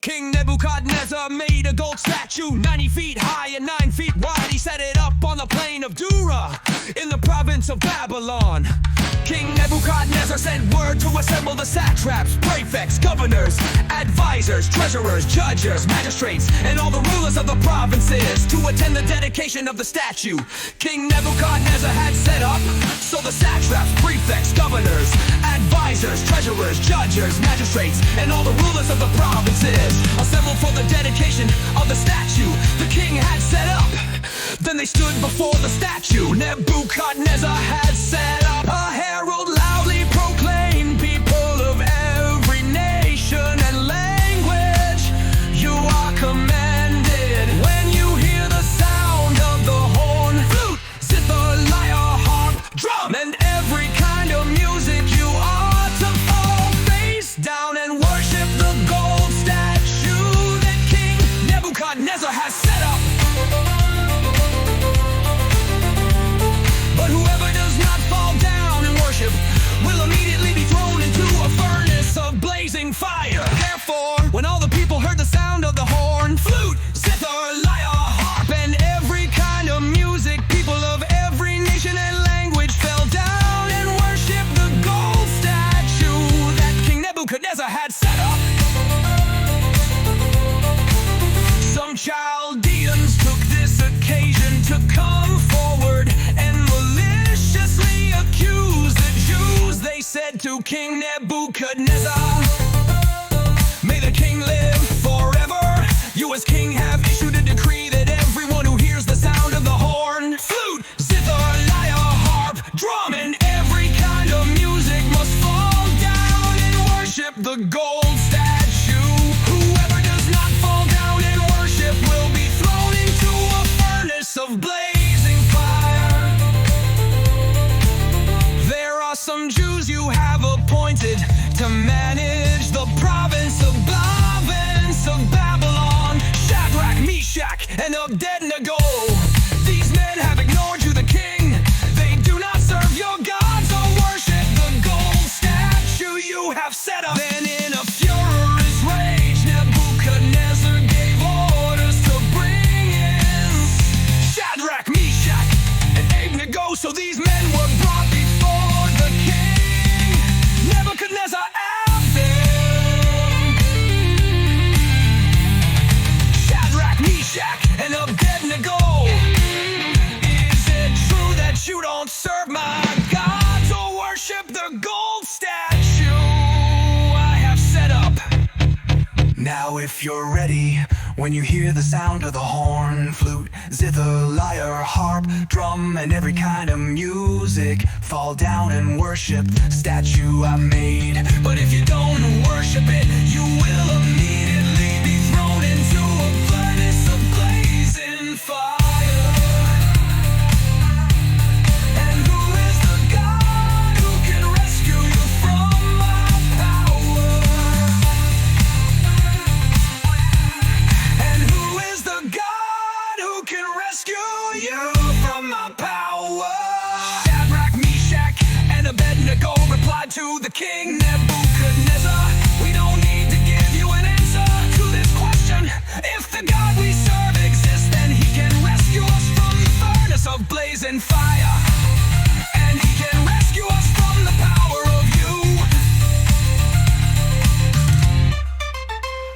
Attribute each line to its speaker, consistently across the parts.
Speaker 1: King Nebuchadnezzar made a gold statue 90 feet high and 9 feet wide. He set it up on the plain of Dura in the province of Babylon. King Nebuchadnezzar sent word to assemble the satraps, prefects, governors, advisors, treasurers, judges, magistrates, and all the rulers of the provinces to attend the dedication of the statue. King Nebuchadnezzar had set up so the satraps, prefects, governors, advisors, treasurers, judges, magistrates, and all the rulers of the provinces assembled for the dedication of the statue the king had set up. Then they stood before the statue Nebuchadnezzar had set up. A herald loudly proclaimed, people of every nation and language, you are commanded when you hear the sound of the horn, flute, zither, lyre, harp, drum, and every kind of music, you are to fall face down and worship the gold statue that King Nebuchadnezzar has set up. But whoever does not fall down and worship will immediately be thrown into a furnace of blazing fire. Therefore, when all the people heard the sound of the horn, flute, zither, lyre, harp, and every kind of music, people of every nation and language fell down and worshiped the gold statue that King Nebuchadnezzar had set up. Some Chaldeans took this occasion to come forward and maliciously accuse the Jews. They said to King Nebuchadnezzar, may the king live forever. You as king have issued a decree that everyone who hears the sound of the horn, flute, zither, lyre, harp, drum, and every kind of music must fall down and worship the gold statue. Whoever does not fall down and worship will be thrown into a furnace of blazing fire. There are some Jews you have appointed to manage the province of Babylon, Shadrach, Meshach, and Abednego. These men have ignored you, the king. They do not serve your gods or worship the gold statue you have set up. Then in a furious rage, Nebuchadnezzar gave orders to bring in Shadrach, Meshach, and Abednego. So these men were brought before the king. Nebuchadnezzar asked them, Shadrach, Meshach, and Abednego, is it true that you don't serve my gods or worship the gold statue I have set up? Now if you're ready, when you hear the sound of the horn, flute, zither, lyre, harp, drum, and every kind of music, fall down and worship the statue I made. But if you don't worship it, you will immediately be thrown into a furnace of blazing fire. And who is the God who can rescue you from my power? And who is the God who can rescue you from my power? Shadrach, Meshach, and Abednego replied to the king Nebuchadnezzar, we don't need to give you an answer to this question. If the God we serve exists, then he can rescue us from the furnace of blazing fire. And he can rescue us from the power of you.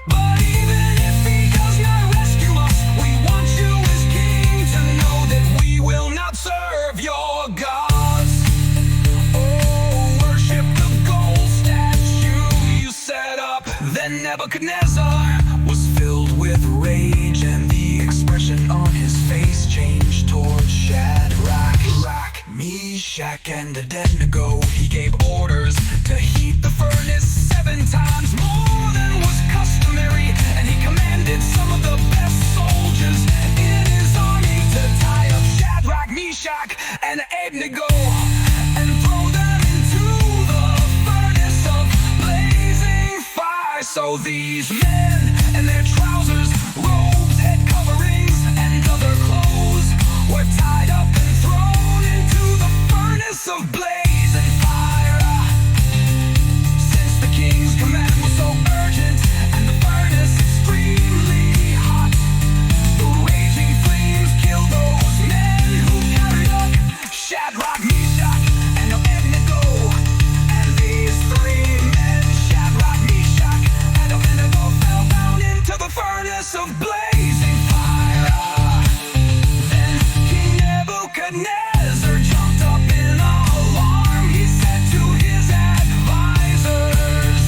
Speaker 1: But even if he does not rescue us, we want you as king to know that we will not serve your gods or worship the gold statue you set up. Then Nebuchadnezzar was filled with rage, and the expression on his face changed towards Shadrach, Meshach, and Abednego. He gave orders to heat the furnace 7 times more than was customary, and he commanded some of the best soldiers in his army to tie up Shadrach, Meshach, and Abednego and throw them into the furnace of blazing fire. So these men and their trousers, robes, head coverings, and other clothes were tied up and thrown into the furnace of blazing fire. Since the king's command was so urgent and the furnace furnace of blazing fire. Then King Nebuchadnezzar jumped up in alarm. He said to his advisors,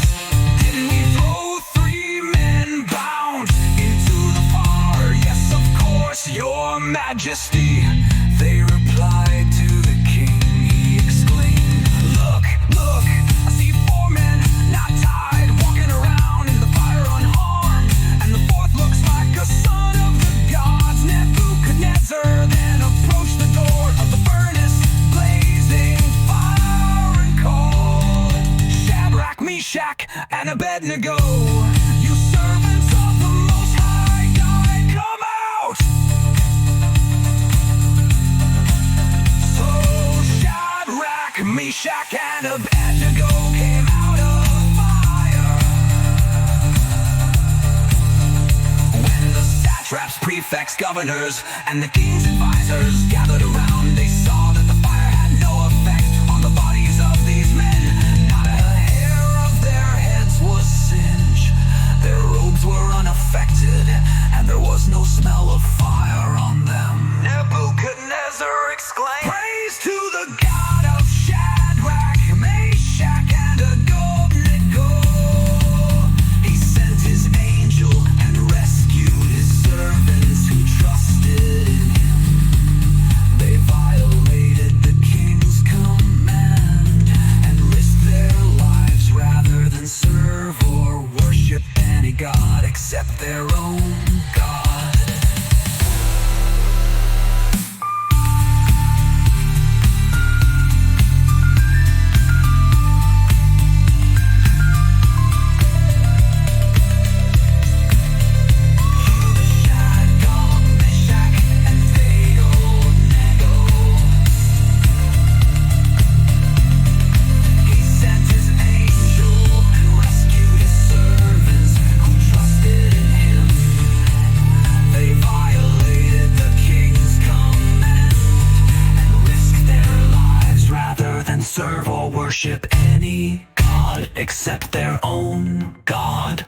Speaker 1: "Didn't we throw 3 men bound into the fire?" "Yes, of course, your majesty," they replied to the king. He exclaimed, "Look, look, I see 4 men not tied, walking around in the fire unharmed, and the 4th looks like a son of the gods." Nebuchadnezzar then approached the door of the furnace, blazing fire, and called, "Shadrach, Meshach, and Abednego, you servants of the Most High God, come out!" So Shadrach, Meshach, and Abednego came out of fire. When the satraps, prefects, governors, and the king's advisors gathered around, they saw that the fire had no effect on the bodies of these men. Not a hair of their heads was singed. Their robes were unaffected, and there was no smell of fire on them. Nebuchadnezzar exclaimed, "Praise to the God of Shadrach, Meshach, and Abednego. He sent his angel and rescued his servants who trusted in him. They violated the king's command and risked their lives rather than serve or worship any god except their own God." Serve or worship any god except their own God.